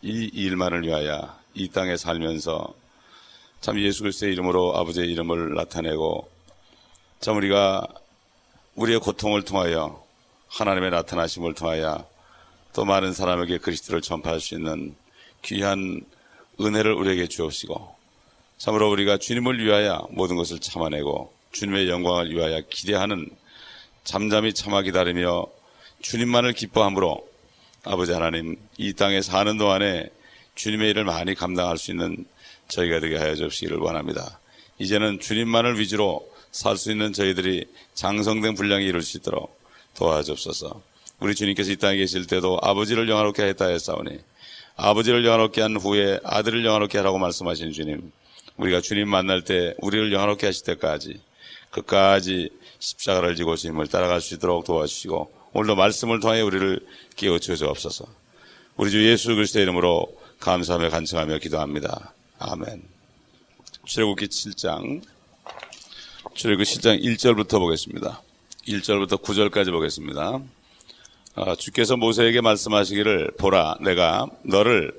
이 일만을 위하여 이 땅에 살면서 참 예수 그리스도의 이름으로 아버지의 이름을 나타내고 참 우리가 우리의 고통을 통하여 하나님의 나타나심을 통하여 또 많은 사람에게 그리스도를 전파할 수 있는 귀한 은혜를 우리에게 주옵시고 참으로 우리가 주님을 위하여 모든 것을 참아내고 주님의 영광을 위하여 기대하는 잠잠히 참아 기다리며 주님만을 기뻐함으로 아버지 하나님 이 땅에 사는 동안에 주님의 일을 많이 감당할 수 있는 저희가 되게 하여 주시기를 원합니다. 이제는 주님만을 위주로 살 수 있는 저희들이 장성된 분량이 이룰 수 있도록 도와주옵소서. 우리 주님께서 이 땅에 계실 때도 아버지를 영화롭게 했다 했사오니 아버지를 영화롭게 한 후에 아들을 영화롭게 하라고 말씀하신 주님, 우리가 주님 만날 때 우리를 영화롭게 하실 때까지 끝까지 십자가를 지고 주님을 따라갈 수 있도록 도와주시고 오늘도 말씀을 통해 우리를 깨우쳐 주옵소서. 우리 주 예수 그리스도의 이름으로 감사하며 간청하며 기도합니다. 아멘. 출애굽기 7장 1절부터 보겠습니다. 1절부터 9절까지 보겠습니다. 주께서 모세에게 말씀하시기를 보라 내가 너를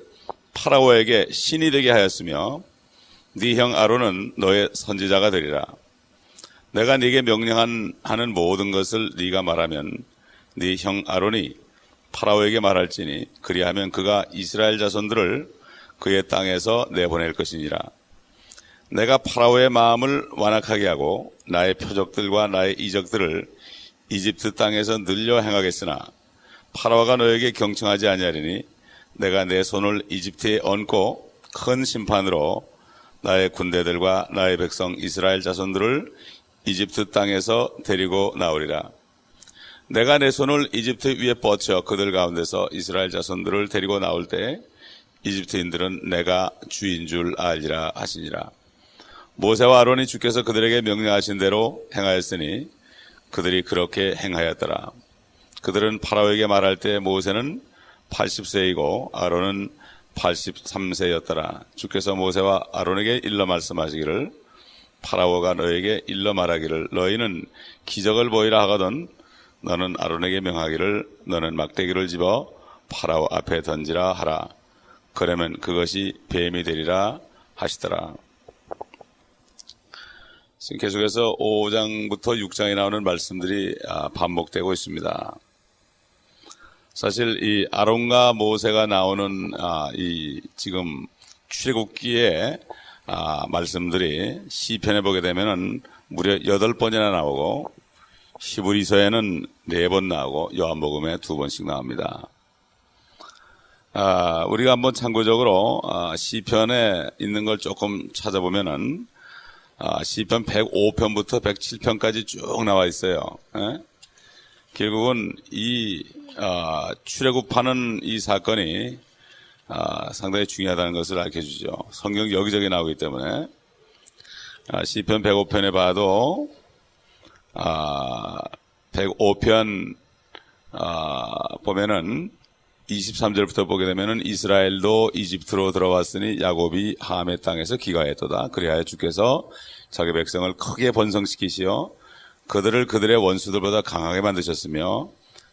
파라오에게 신이 되게 하였으며 네 형 아론은 너의 선지자가 되리라. 내가 네게 명령하는 모든 것을 네가 말하면 네 형 아론이 파라오에게 말할지니 그리하면 그가 이스라엘 자손들을 그의 땅에서 내보낼 것이니라. 내가 파라오의 마음을 완악하게 하고 나의 표적들과 나의 이적들을 이집트 땅에서 늘려 행하겠으나 파라오가 너에게 경청하지 아니하리니 내가 내 손을 이집트에 얹고 큰 심판으로 나의 군대들과 나의 백성 이스라엘 자손들을 이집트 땅에서 데리고 나오리라. 내가 내 손을 이집트 위에 뻗쳐 그들 가운데서 이스라엘 자손들을 데리고 나올 때 이집트인들은 내가 주인 줄 알리라 하시니라. 모세와 아론이 주께서 그들에게 명령하신 대로 행하였으니 그들이 그렇게 행하였더라. 그들은 파라오에게 말할 때 모세는 80세이고 아론은 83세였더라. 주께서 모세와 아론에게 일러 말씀하시기를 파라오가 너에게 일러 말하기를 너희는 기적을 보이라 하거든 너는 아론에게 명하기를 너는 막대기를 집어 파라오 앞에 던지라 하라. 그러면 그것이 뱀이 되리라 하시더라. 지금 계속해서 5장부터 6장에 나오는 말씀들이 반복되고 있습니다. 사실 이 아론과 모세가 나오는 이 지금 출애굽기의 말씀들이 시편에 보게 되면은 무려 8번이나 나오고 히브리서에는 4번 나오고 요한복음에 2번씩 나옵니다. 우리가 한번 참고적으로 시편에 있는 걸 조금 찾아보면은 시편 105편부터 107편까지 쭉 나와 있어요. 결국은 이 출애굽하는 이 사건이 상당히 중요하다는 것을 알려주죠. 성경 여기저기 나오기 때문에 시편 105편에 봐도 105편 보면은 23절부터 보게 되면은 이스라엘도 이집트로 들어왔으니 야곱이 함의 땅에서 기가했도다. 그리하여 주께서 자기 백성을 크게 번성시키시어 그들을 그들의 원수들보다 강하게 만드셨으며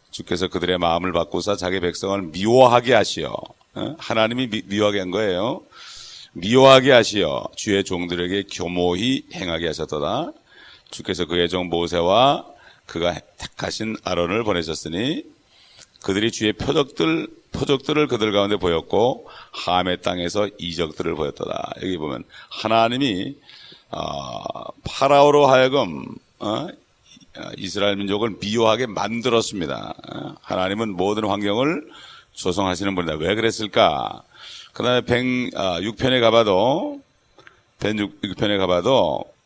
주께서 그들의 마음을 바꾸사 자기 백성을 미워하게 하시어 하나님이 미워하게 한 거예요. 미워하게 하시어 주의 종들에게 교모히 행하게 하셨도다. 주께서 그의 종 모세와 그가 택하신 아론을 보내셨으니 그들이 주의 표적들을 그들 가운데 보였고 함의 땅에서 이적들을 보였도다. 여기 보면 하나님이 파라오로 하여금 이스라엘 민족을 미워하게 만들었습니다. 하나님은 모든 환경을 조성하시는 분이다. 왜 그랬을까? 그 다음에 106편에 가봐도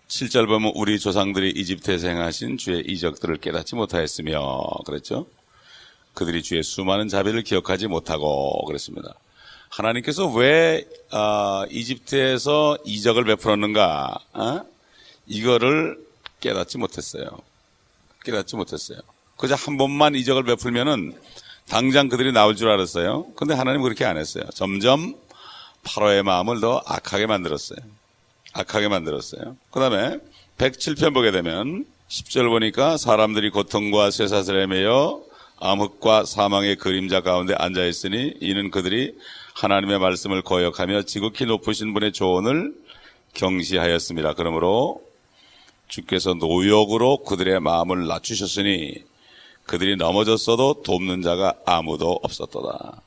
7절 보면 우리 조상들이 이집트에서 행하신 주의 이적들을 깨닫지 못하였으며 그랬죠. 그들이 주의 수많은 자비를 기억하지 못하고 그랬습니다. 하나님께서 왜 이집트에서 이적을 베풀었는가? 이거를 깨닫지 못했어요. 그저 한 번만 이적을 베풀면은 당장 그들이 나올 줄 알았어요. 근데 하나님은 그렇게 안 했어요. 점점 파라오의 마음을 더 악하게 만들었어요. 그 다음에 107편 보게 되면 10절 보니까 사람들이 고통과 쇠사슬에 매여 암흑과 사망의 그림자 가운데 앉아있으니 이는 그들이 하나님의 말씀을 거역하며 지극히 높으신 분의 조언을 경시하였습니다. 그러므로 주께서 노역으로 그들의 마음을 낮추셨으니 그들이 넘어졌어도 돕는 자가 아무도 없었도다.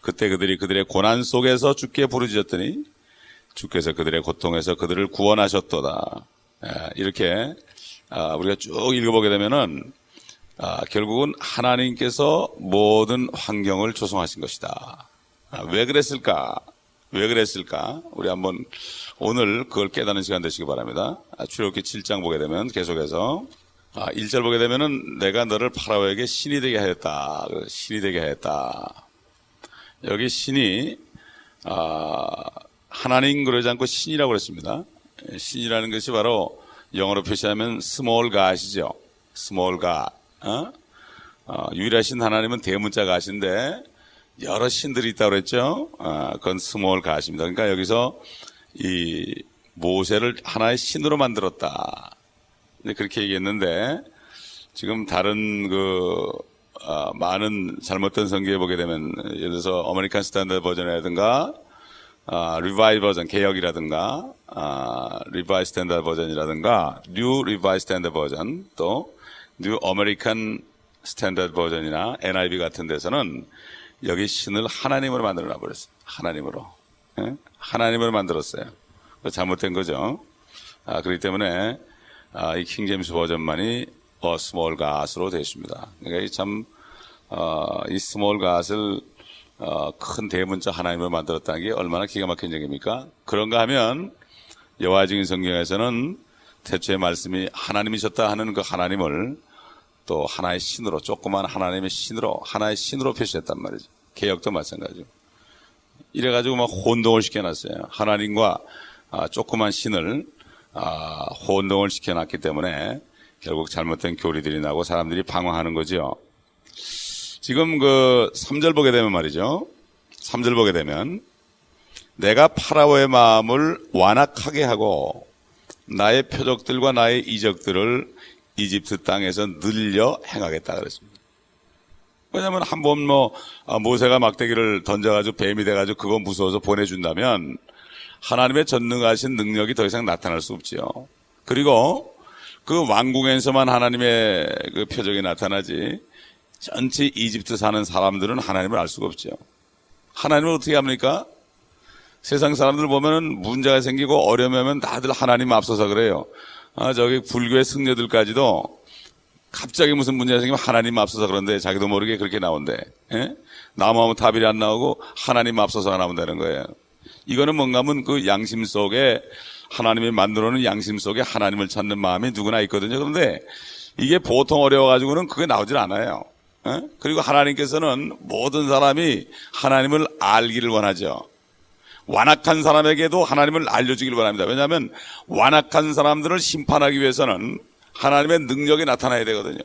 그때 그들이 그들의 고난 속에서 주께 부르짖었더니 주께서 그들의 고통에서 그들을 구원하셨도다. 이렇게 우리가 쭉 읽어보게 되면은 결국은 하나님께서 모든 환경을 조성하신 것이다. 왜 그랬을까? 왜 그랬을까? 우리 한번 오늘 그걸 깨닫는 시간 되시기 바랍니다. 출애굽기 7장 보게 되면 계속해서 1절 보게 되면은 내가 너를 파라오에게 신이 되게 하였다. 신이 되게 하였다. 여기 신이 하나님 그러지 않고 신이라고 그랬습니다. 신이라는 것이 바로 영어로 표시하면 small god이죠. small god. 유일하신 하나님은 대문자 god인데 여러 신들이 있다고 그랬죠. 그건 small god입니다. 그러니까 여기서 이 모세를 하나의 신으로 만들었다. 그렇게 얘기했는데 지금 다른 많은 잘못된 성경에 보게 되면 예를 들어서 어메리칸 스탠더드 버전이라든가 리바이 버전 개역이라든가 리바이 스탠더드 버전이라든가 뉴 리바이 스탠더드 버전 또 뉴 어메리칸 스탠더드 버전이나 NIV 같은 데서는 여기 신을 하나님으로 만들어 놔버렸어요. 하나님으로. 하나님으로 만들었어요. 잘못된 거죠. 그렇기 때문에 이 킹제임스 버전만이 스몰 갓으로 되어 있습니다. 그러니까 참 이 스몰 갓을 큰 대문자 하나님으로 만들었다는 게 얼마나 기가 막힌 얘기입니까? 그런가 하면 여호와 증인 성경에서는 태초의 말씀이 하나님이셨다 하는 그 하나님을 또 하나의 신으로 조그만 하나님의 신으로 하나의 신으로 표시했단 말이죠. 개역도 마찬가지고 이래가지고 막 혼동을 시켜놨어요. 하나님과 조그만 신을 혼동을 시켜놨기 때문에 결국 잘못된 교리들이 나고 사람들이 방황하는 거죠. 지금 3절 보게 되면 말이죠. 3절 보게 되면 내가 파라오의 마음을 완악하게 하고 나의 표적들과 나의 이적들을 이집트 땅에서 늘려 행하겠다 그랬습니다. 왜냐하면 한번 모세가 막대기를 던져가지고 뱀이 돼가지고 그거 무서워서 보내준다면 하나님의 전능하신 능력이 더 이상 나타날 수 없지요. 그리고 그 왕궁에서만 하나님의 그 표적이 나타나지 전체 이집트 사는 사람들은 하나님을 알 수가 없죠. 하나님을 어떻게 합니까? 세상 사람들 보면은 문제가 생기고 어려우면 다들 하나님 앞서서 그래요. 저기 불교의 승려들까지도 갑자기 무슨 문제가 생기면 하나님 앞서서 그런데 자기도 모르게 그렇게 나온대. 나무하면 답이 안 나오고 하나님 앞서서가 나온다는 거예요. 이거는 뭔가 하면 그 양심 속에 하나님이 만들어 놓은 양심 속에 하나님을 찾는 마음이 누구나 있거든요. 그런데 이게 보통 어려워가지고는 그게 나오질 않아요. 그리고 하나님께서는 모든 사람이 하나님을 알기를 원하죠. 완악한 사람에게도 하나님을 알려주기를 원합니다. 왜냐하면 완악한 사람들을 심판하기 위해서는 하나님의 능력이 나타나야 되거든요.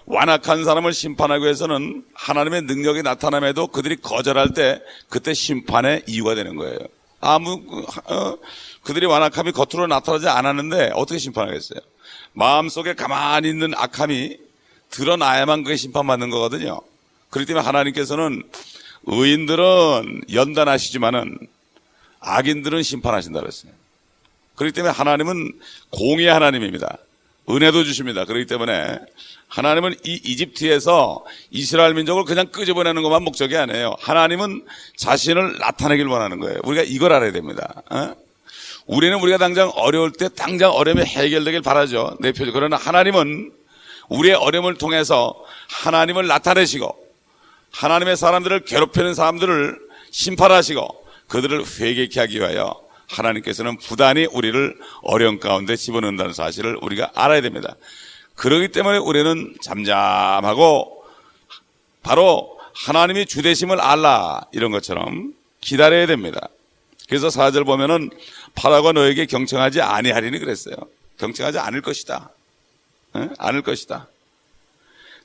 완악한 사람을 심판하기 위해서는 하나님의 능력이 나타남에도 그들이 거절할 때 그때 심판의 이유가 되는 거예요. 그들이 완악함이 겉으로 나타나지 않았는데 어떻게 심판하겠어요? 마음속에 가만히 있는 악함이 드러나야만 그게 심판받는 거거든요. 그렇기 때문에 하나님께서는 의인들은 연단하시지만은 악인들은 심판하신다 그랬어요. 그렇기 때문에 하나님은 공의의 하나님입니다. 은혜도 주십니다. 그렇기 때문에 하나님은 이 이집트에서 이스라엘 민족을 그냥 끄집어내는 것만 목적이 아니에요. 하나님은 자신을 나타내길 원하는 거예요. 우리가 이걸 알아야 됩니다. 우리가 당장 어려울 때 당장 어려움이 해결되길 바라죠. 내 표정. 그러나 하나님은 우리의 어려움을 통해서 하나님을 나타내시고 하나님의 사람들을 괴롭히는 사람들을 심판하시고 그들을 회개케 하기 위하여 하나님께서는 부단히 우리를 어려움 가운데 집어넣는다는 사실을 우리가 알아야 됩니다. 그렇기 때문에 우리는 잠잠하고 바로 하나님이 주되심을 알라 이런 것처럼 기다려야 됩니다. 그래서 4절 보면은 파라오가 너에게 경청하지 아니하리니 그랬어요. 경청하지 않을 것이다. 않을 것이다.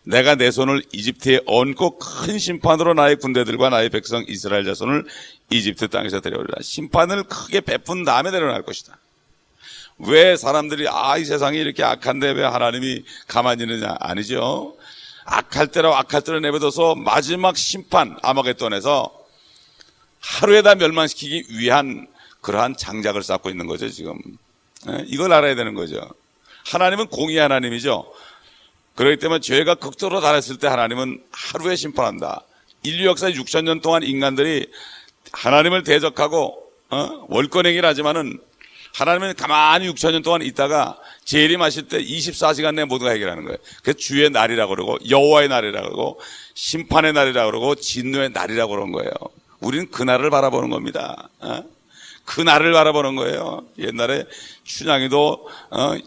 내가 내 손을 이집트에 얹고 큰 심판으로 나의 군대들과 나의 백성 이스라엘 자손을 이집트 땅에서 데려오리라. 심판을 크게 베푼 다음에 데려갈 것이다. 왜 사람들이 이 세상이 이렇게 악한데 왜 하나님이 가만히 있느냐? 아니죠. 악할 때로 악할 때로 내버려둬서 마지막 심판 아마겟돈에서 하루에 다 멸망시키기 위한 그러한 장작을 쌓고 있는 거죠 지금. 이걸 알아야 되는 거죠. 하나님은 공의 하나님이죠. 그렇기 때문에 죄가 극도로 달했을 때 하나님은 하루에 심판한다. 인류 역사 6,000년 동안 인간들이 하나님을 대적하고 월권행위를 하지만은 하나님은 가만히 6,000년 동안 있다가 재림하실 때 24시간 내에 모두가 해결하는 거예요. 그래서 주의 날이라고 그러고 여호와의 날이라고 그러고 심판의 날이라고 그러고 진노의 날이라고 그런 거예요. 우리는 그 날을 바라보는 겁니다. 그 날을 바라보는 거예요. 옛날에 춘향이도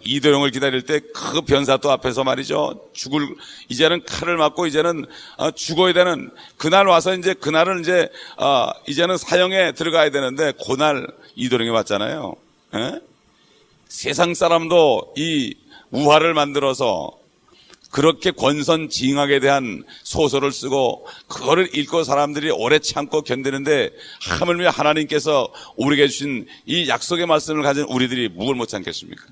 이도령을 기다릴 때 그 변사또 앞에서 말이죠. 이제는 칼을 맞고 이제는 죽어야 되는 그날 와서 이제 그날은 이제는 사형에 들어가야 되는데 그날 이도령이 왔잖아요. 세상 사람도 이 우화를 만들어서 그렇게 권선징악에 대한 소설을 쓰고 그거를 읽고 사람들이 오래 참고 견디는데 하물며 하나님께서 우리에게 주신 이 약속의 말씀을 가진 우리들이 묵을 못 참겠습니까?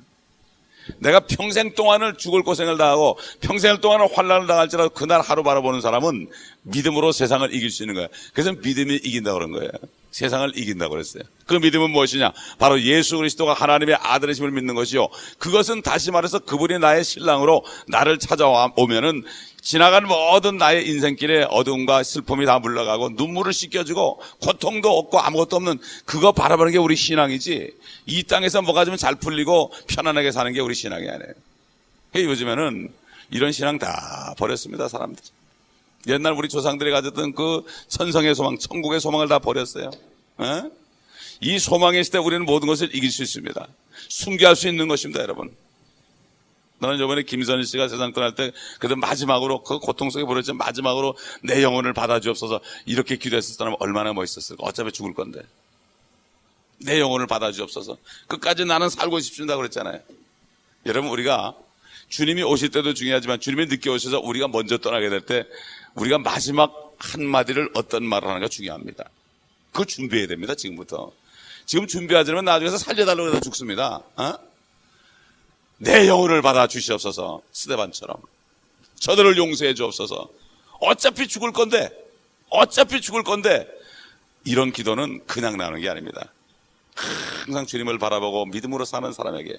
내가 평생 동안을 죽을 고생을 다하고 평생 동안을 환난을 당할지라도 그날 하루 바라보는 사람은 믿음으로 세상을 이길 수 있는 거예요. 그래서 믿음이 이긴다고 그런 거예요. 세상을 이긴다고 그랬어요. 그 믿음은 무엇이냐? 바로 예수 그리스도가 하나님의 아들이심을 믿는 것이요. 그것은 다시 말해서 그분이 나의 신랑으로 나를 찾아오면은 지나간 모든 나의 인생길에 어두움과 슬픔이 다 물러가고 눈물을 씻겨주고 고통도 없고 아무것도 없는 그거 바라보는 게 우리 신앙이지. 이 땅에서 뭐가 좀 잘 풀리고 편안하게 사는 게 우리 신앙이 아니에요. 요즘에는 이런 신앙 다 버렸습니다, 사람들. 옛날 우리 조상들이 가졌던 그 천성의 소망, 천국의 소망을 다 버렸어요. 이 소망이 있을 때 우리는 모든 것을 이길 수 있습니다. 순교할 수 있는 것입니다, 여러분. 나는 이번에 김선일 씨가 세상 떠날 때 그래도 마지막으로 그 고통 속에 버렸지만 마지막으로 내 영혼을 받아주옵소서 이렇게 기도했었다면 얼마나 멋있었을까. 어차피 죽을 건데 내 영혼을 받아주옵소서. 끝까지 나는 살고 싶습니다 그랬잖아요. 여러분, 우리가 주님이 오실 때도 중요하지만 주님이 늦게 오셔서 우리가 먼저 떠나게 될 때 우리가 마지막 한마디를 어떤 말을 하는가 중요합니다. 그거 준비해야 됩니다. 지금부터. 지금 준비하지 않으면 나중에서 살려달라고 해서 죽습니다. 내 영혼을 받아 주시옵소서. 스데반처럼 저들을 용서해 주옵소서. 어차피 죽을 건데 이런 기도는 그냥 나오는 게 아닙니다. 항상 주님을 바라보고 믿음으로 사는 사람에게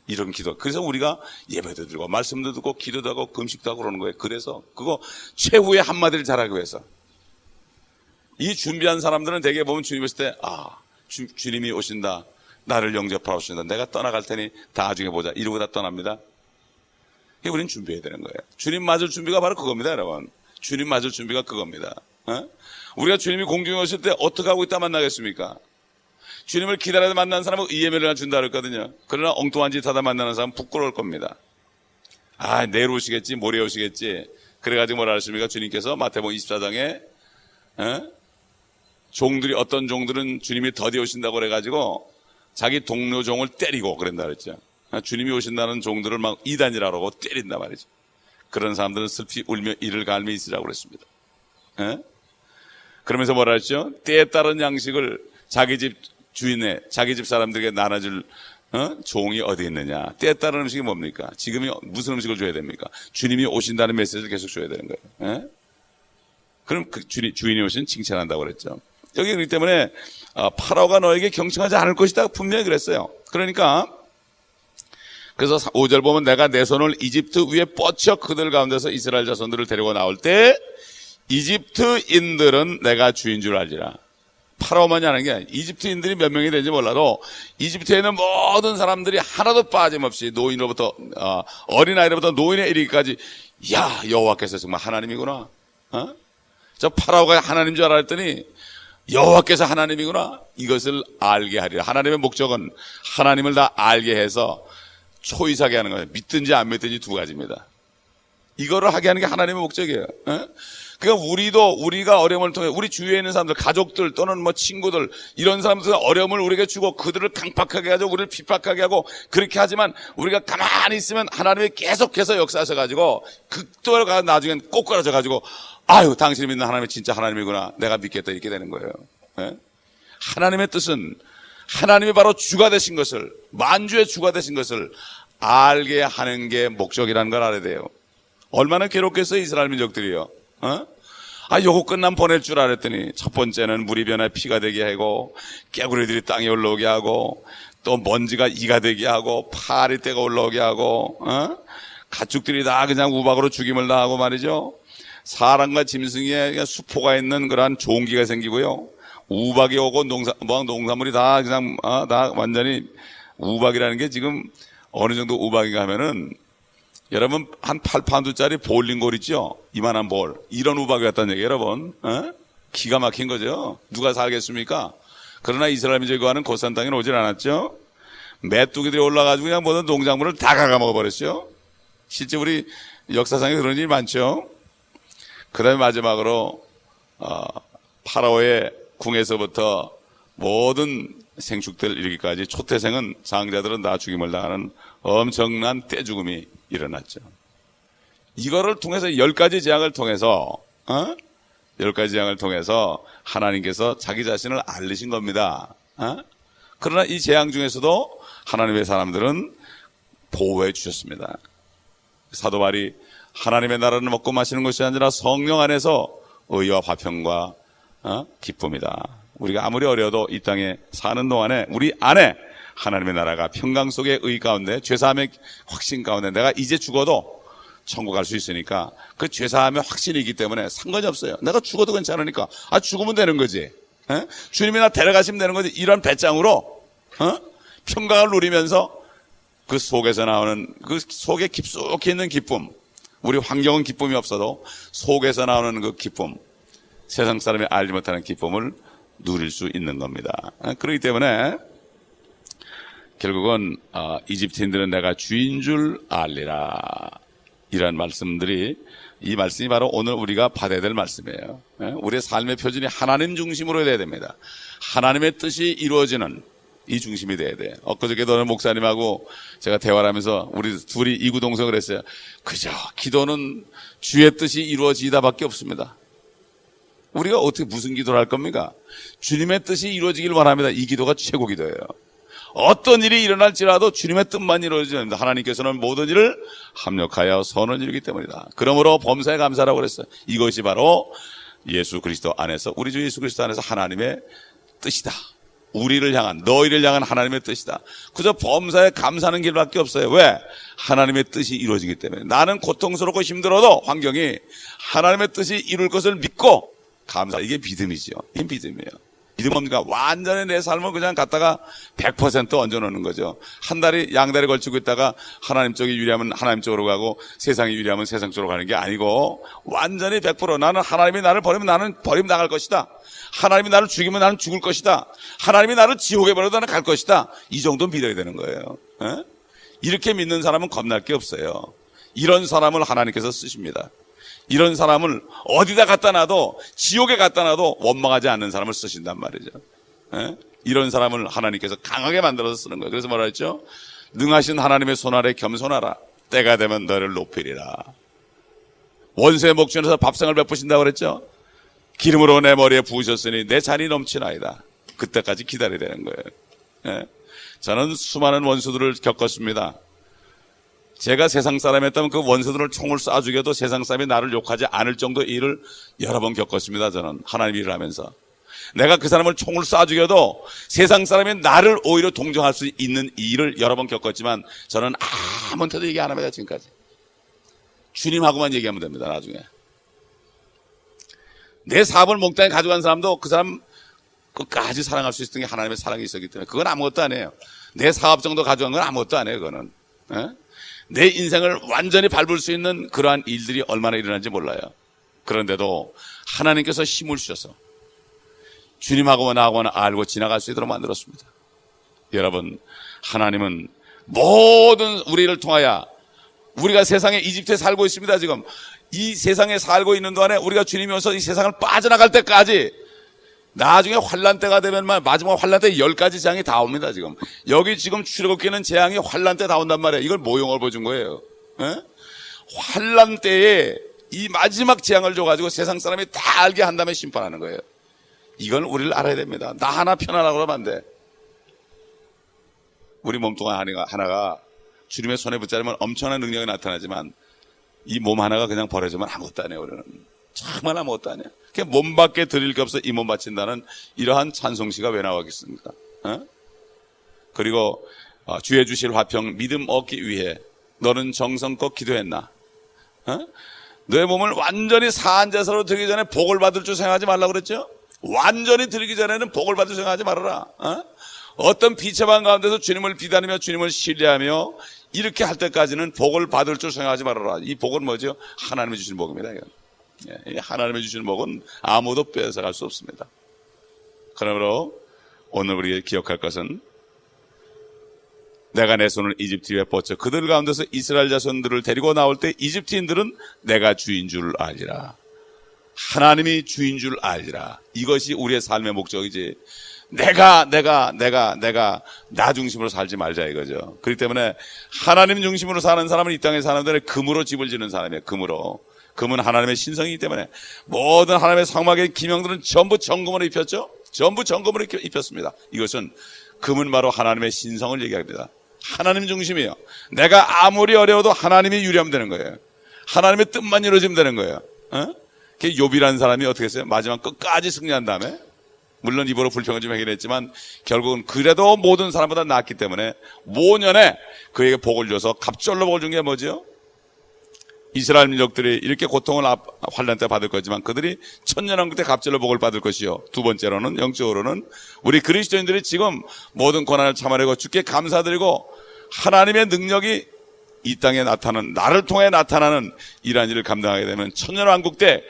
이런 기도. 그래서 우리가 예배도 드리고 말씀도 듣고 기도도 하고 금식도 하고 그러는 거예요. 그래서 그거 최후의 한마디를 잘하기 위해서. 이 준비한 사람들은 대개 보면 주님 오실 때 주님이 오신다. 나를 영접하러 오신다. 내가 떠나갈 테니 나중에 보자. 이러고 다 떠납니다. 우리는 준비해야 되는 거예요. 주님 맞을 준비가 바로 그겁니다, 여러분. 주님 맞을 준비가 그겁니다. 우리가 주님이 공중에 오실 때 어떻게 하고 있다 만나겠습니까? 주님을 기다려서 만난 사람은 이해면을 준다 그랬거든요. 그러나 엉뚱한 짓 하다 만나는 사람은 부끄러울 겁니다. 내일 오시겠지, 모레 오시겠지. 그래가지고 뭐라 하십니까? 주님께서 마태복음 24장에 어떤 종들은 주님이 더디 오신다고 그래가지고 자기 동료 종을 때리고 그런다 그랬죠. 주님이 오신다는 종들을 막 이단이라고 때린단 말이죠. 그런 사람들은 슬피 울며 이를 갈며 있으라고 그랬습니다. 그러면서 뭐라 했죠? 때에 따른 양식을 자기 집 사람들에게 나눠줄 종이 어디 있느냐. 때에 따른 음식이 뭡니까? 지금이 무슨 음식을 줘야 됩니까? 주님이 오신다는 메시지를 계속 줘야 되는 거예요. 그럼 그 주인이 오신 칭찬한다고 그랬죠. 여기 그렇기 때문에 파라오가 너에게 경청하지 않을 것이다 분명히 그랬어요. 그러니까 그래서 5절 보면 내가 내 손을 이집트 위에 뻗쳐 그들 가운데서 이스라엘 자손들을 데리고 나올 때 이집트인들은 내가 주인 줄 알지라. 파라오만이 하는 게 아니에요. 이집트인들이 몇 명이 되는지 몰라도 이집트에 있는 모든 사람들이 하나도 빠짐없이 노인으로부터 어린아이로부터 노인에 이르기까지 여호와께서 정말 하나님이구나. 저 파라오가 하나님인 줄 알았더니 여호와께서 하나님이구나. 이것을 알게 하리라. 하나님의 목적은 하나님을 다 알게 해서 초이사게 하는 거예요. 믿든지 안 믿든지 두 가지입니다. 이거를 하게 하는 게 하나님의 목적이에요. 그러니까 우리가 어려움을 통해 우리 주위에 있는 사람들, 가족들 또는 뭐 친구들 이런 사람들 어려움을 우리에게 주고 그들을 강팍하게 하고 우리를 핍박하게 하고 그렇게 하지만 우리가 가만히 있으면 하나님이 계속해서 역사하셔가지고 극도로 가 나중엔 꼬꾸라져가지고 당신이 믿는 하나님이 진짜 하나님이구나. 내가 믿겠다 이렇게 되는 거예요. 하나님의 뜻은 하나님이 바로 주가 되신 것을 만주의 주가 되신 것을 알게 하는 게 목적이라는 걸 알아야 돼요. 얼마나 괴롭겠어요, 이스라엘 민족들이요. 요거 끝나면 보낼 줄 알았더니 첫 번째는 물이 변해 피가 되게 하고 깨구리들이 땅에 올라오게 하고 또 먼지가 이가 되게 하고 파리떼가 올라오게 하고 가축들이 다 그냥 우박으로 죽임을 당하고 말이죠. 사람과 짐승에 그냥 수포가 있는 그러한 종기가 생기고요. 우박이 오고 농산물이 다 그냥 다 완전히 우박이라는 게 지금 어느 정도 우박인가 하면은 여러분 한 8파운드짜리 볼링골 있죠? 이만한 볼. 이런 우박이 왔다는 얘기예요, 여러분. 기가 막힌 거죠. 누가 살겠습니까? 그러나 이스라엘 민족이 하는 고산 땅에 오질 않았죠. 메뚜기들이 올라가지고 그냥 모든 농작물을 다 갉아먹어버렸죠. 실제 우리 역사상에 그런 일이 많죠. 그 다음에 마지막으로 파라오의 궁에서부터 모든 생축들 이르기까지 초태생은 장자들은 다 죽임을 당하는 엄청난 떼죽음이 일어났죠. 이거를 통해서 10가지 재앙을 통해서 10가지 재앙을 통해서 하나님께서 자기 자신을 알리신 겁니다. 그러나 이 재앙 중에서도 하나님의 사람들은 보호해 주셨습니다. 사도 바울이 하나님의 나라를 먹고 마시는 것이 아니라 성령 안에서 의와 화평과 기쁨이다. 우리가 아무리 어려도 이 땅에 사는 동안에 우리 안에 하나님의 나라가 평강 속의 의 가운데 죄사함의 확신 가운데 내가 이제 죽어도 천국 갈 수 있으니까 그 죄사함의 확신이 있기 때문에 상관이 없어요. 내가 죽어도 괜찮으니까 죽으면 되는 거지. 주님이 나 데려가시면 되는 거지. 이런 배짱으로 평강을 누리면서 그 속에서 나오는 그 속에 깊숙이 있는 기쁨, 우리 환경은 기쁨이 없어도 속에서 나오는 그 기쁨, 세상 사람이 알지 못하는 기쁨을 누릴 수 있는 겁니다. 그렇기 때문에 결국은 이집트인들은 내가 주인 줄 알리라, 이런 말씀들이, 이 말씀이 바로 오늘 우리가 받아야 될 말씀이에요. 우리의 삶의 표준이 하나님 중심으로 돼야 됩니다. 하나님의 뜻이 이루어지는 이 중심이 돼야 돼. 엊그저께도 어느 목사님하고 제가 대화를 하면서 우리 둘이 이구동성을 했어요. 그저 기도는 주의 뜻이 이루어지다밖에 없습니다. 우리가 어떻게 무슨 기도를 할 겁니까? 주님의 뜻이 이루어지길 바랍니다. 이 기도가 최고 기도예요. 어떤 일이 일어날지라도 주님의 뜻만 이루어집니다. 하나님께서는 모든 일을 합력하여 선을 이루기 때문이다. 그러므로 범사에 감사라고 그랬어요. 이것이 바로 예수 그리스도 안에서, 우리 주 예수 그리스도 안에서 하나님의 뜻이다. 우리를 향한, 너희를 향한 하나님의 뜻이다. 그저 범사에 감사하는 길밖에 없어요. 왜? 하나님의 뜻이 이루어지기 때문에. 나는 고통스럽고 힘들어도 환경이 하나님의 뜻이 이룰 것을 믿고 감사. 이게 믿음이죠. 이게 믿음이에요. 믿음 뭡니까? 완전히 내 삶을 그냥 갖다가 100% 얹어놓는 거죠. 한 다리, 양다리 걸치고 있다가 하나님 쪽이 유리하면 하나님 쪽으로 가고 세상이 유리하면 세상 쪽으로 가는 게 아니고 완전히 100% 나는 하나님이 나를 버리면 나는 버리면 나갈 것이다. 하나님이 나를 죽이면 나는 죽을 것이다. 하나님이 나를 지옥에 버려도 나는 갈 것이다. 이 정도 믿어야 되는 거예요. 이렇게 믿는 사람은 겁날 게 없어요. 이런 사람을 하나님께서 쓰십니다. 이런 사람을 어디다 갖다 놔도, 지옥에 갖다 놔도 원망하지 않는 사람을 쓰신단 말이죠. 이런 사람을 하나님께서 강하게 만들어서 쓰는 거예요. 그래서 뭐라 했죠? 능하신 하나님의 손 아래 겸손하라. 때가 되면 너를 높이리라. 원수의 목전에서 밥상을 베푸신다고 그랬죠? 기름으로 내 머리에 부으셨으니 내 잔이 넘치나이다. 그때까지 기다려야 되는 거예요. 저는 수많은 원수들을 겪었습니다. 제가 세상 사람이었다면 그 원수들을 총을 쏴 죽여도 세상 사람이 나를 욕하지 않을 정도의 일을 여러 번 겪었습니다. 저는 하나님 일을 하면서. 내가 그 사람을 총을 쏴 죽여도 세상 사람이 나를 오히려 동정할 수 있는 일을 여러 번 겪었지만 저는 아무한테도 얘기 안 합니다. 지금까지. 주님하고만 얘기하면 됩니다. 나중에. 내 사업을 몽땅히 가져간 사람도 그 사람 끝까지 사랑할 수 있었던 게 하나님의 사랑이 있었기 때문에 그건 아무것도 아니에요. 내 사업 정도 가져간 건 아무것도 아니에요. 그거는. 내 인생을 완전히 밟을 수 있는 그러한 일들이 얼마나 일어난지 몰라요. 그런데도 하나님께서 힘을 주셔서 주님하고 나하고는 알고 지나갈 수 있도록 만들었습니다. 여러분, 하나님은 모든 우리를 통하여, 우리가 세상에 이집트에 살고 있습니다. 지금 이 세상에 살고 있는 동안에 우리가 주님이 오셔서 이 세상을 빠져나갈 때까지, 나중에 환란 때가 되면 마지막 환란 때 10가지 재앙이 다 옵니다. 지금 여기 지금 출애굽기는 재앙이 환란 때 다 온단 말이에요. 이걸 모형을 보여준 거예요. 환란 때에 이 마지막 재앙을 줘가지고 세상 사람이 다 알게 한 다음에 심판하는 거예요. 이건 우리를 알아야 됩니다. 나 하나 편안하고 그러면 안 돼. 우리 몸뚱아리 하나가 주님의 손에 붙잡으면 엄청난 능력이 나타나지만 이 몸 하나가 그냥 버려지면 아무것도 안 해요. 우리는 정말 아무것도 안 해요. 그냥 몸밖에 드릴 게 없어 이 몸 바친다는 이러한 찬송시가 왜 나오겠습니까? 그리고 주의 주실 화평 믿음 얻기 위해 너는 정성껏 기도했나? 너의 몸을 완전히 사한 제사로 드리기 전에 복을 받을 줄 생각하지 말라고 그랬죠? 완전히 드리기 전에는 복을 받을 줄 생각하지 말아라. 어떤 비참한 가운데서 주님을 비다니며 주님을 신뢰하며 이렇게 할 때까지는 복을 받을 줄 생각하지 말아라. 이 복은 뭐죠? 하나님이 주시는 복입니다. 하나님이 주시는 복은 아무도 빼앗아갈 수 없습니다. 그러므로 오늘 우리가 기억할 것은 내가 내 손을 이집트에 뻗쳐 그들 가운데서 이스라엘 자손들을 데리고 나올 때 이집트인들은 내가 주인 줄 알리라. 하나님이 주인 줄 알리라. 이것이 우리의 삶의 목적이지. 내가 나 중심으로 살지 말자 이거죠. 그렇기 때문에 하나님 중심으로 사는 사람은 이 땅에 사는 데는 금으로 집을 지는 사람이에요. 금은 하나님의 신성이기 때문에 모든 하나님의 상막의 기명들은 전부 정금으로 입혔죠. 전부 정금으로 입혔습니다. 이것은 금은 바로 하나님의 신성을 얘기합니다. 하나님 중심이에요. 내가 아무리 어려워도 하나님이 유리하면 되는 거예요. 하나님의 뜻만 이루어지면 되는 거예요. 욥이라는 사람이 어떻게 했어요? 마지막 끝까지 승리한 다음에 물론 입으로 불평을 좀 하긴 했지만 결국은 그래도 모든 사람보다 낫기 때문에 모년에 그에게 복을 줘서 갑절로 복을 준 게 뭐죠? 이스라엘 민족들이 이렇게 고통을 환난 때 받을 거지만 그들이 천년왕국 때 갑절로 복을 받을 것이요. 두 번째로는 영적으로는 우리 그리스도인들이 지금 모든 고난을 참아내고 주께 감사드리고 하나님의 능력이 이 땅에 나타나는 나를 통해 나타나는 이러한 일을 감당하게 되면 천년왕국 때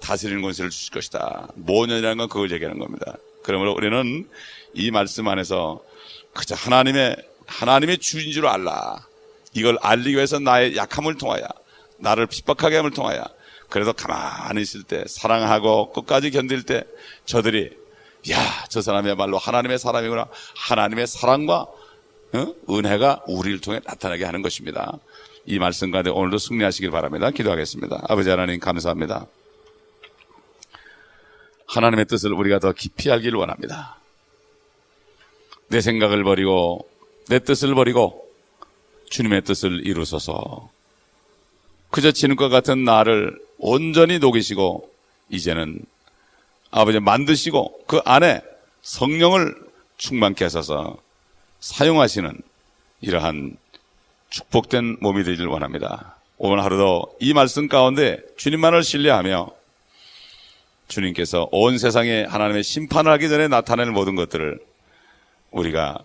다스리는 권세를 주실 것이다. 모년이라는 건 그걸 얘기하는 겁니다. 그러므로 우리는 이 말씀 안에서 그저 하나님의 주인 줄 알라. 이걸 알리기 위해서 나의 약함을 통하여 나를 핍박하게 함을 통하여 그래도 가만히 있을 때 사랑하고 끝까지 견딜 때 저들이 저 사람이야말로 하나님의 사람이구나. 하나님의 사랑과 은혜가 우리를 통해 나타나게 하는 것입니다. 이 말씀 가운데 오늘도 승리하시길 바랍니다. 기도하겠습니다. 아버지 하나님 감사합니다. 하나님의 뜻을 우리가 더 깊이 알기를 원합니다. 내 생각을 버리고 내 뜻을 버리고 주님의 뜻을 이루소서. 그저 진흙과 같은 나를 온전히 녹이시고 이제는 아버지 만드시고 그 안에 성령을 충만케 하셔서 사용하시는 이러한 축복된 몸이 되기를 원합니다. 오늘 하루도 이 말씀 가운데 주님만을 신뢰하며 주님께서 온 세상에 하나님의 심판을 하기 전에 나타낼 모든 것들을 우리가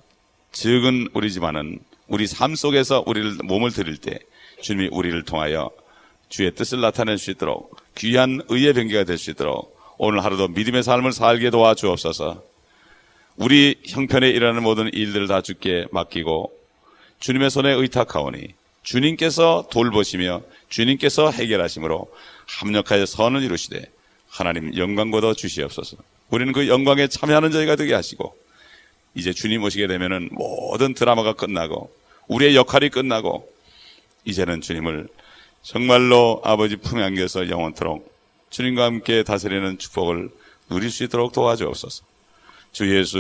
적은 우리지만은 우리 삶 속에서 우리를 몸을 드릴 때 주님이 우리를 통하여 주의 뜻을 나타낼 수 있도록 귀한 의의 병기가 될 수 있도록 오늘 하루도 믿음의 삶을 살게 도와주옵소서. 우리 형편에 일어나는 모든 일들을 다 주께 맡기고 주님의 손에 의탁하오니 주님께서 돌보시며 주님께서 해결하심으로 합력하여 선을 이루시되 하나님 영광 거둬 주시옵소서. 우리는 그 영광에 참여하는 저희가 되게 하시고 이제 주님 오시게 되면은 모든 드라마가 끝나고 우리의 역할이 끝나고 이제는 주님을 정말로 아버지 품에 안겨서 영원토록 주님과 함께 다스리는 축복을 누릴 수 있도록 도와주옵소서. 주 예수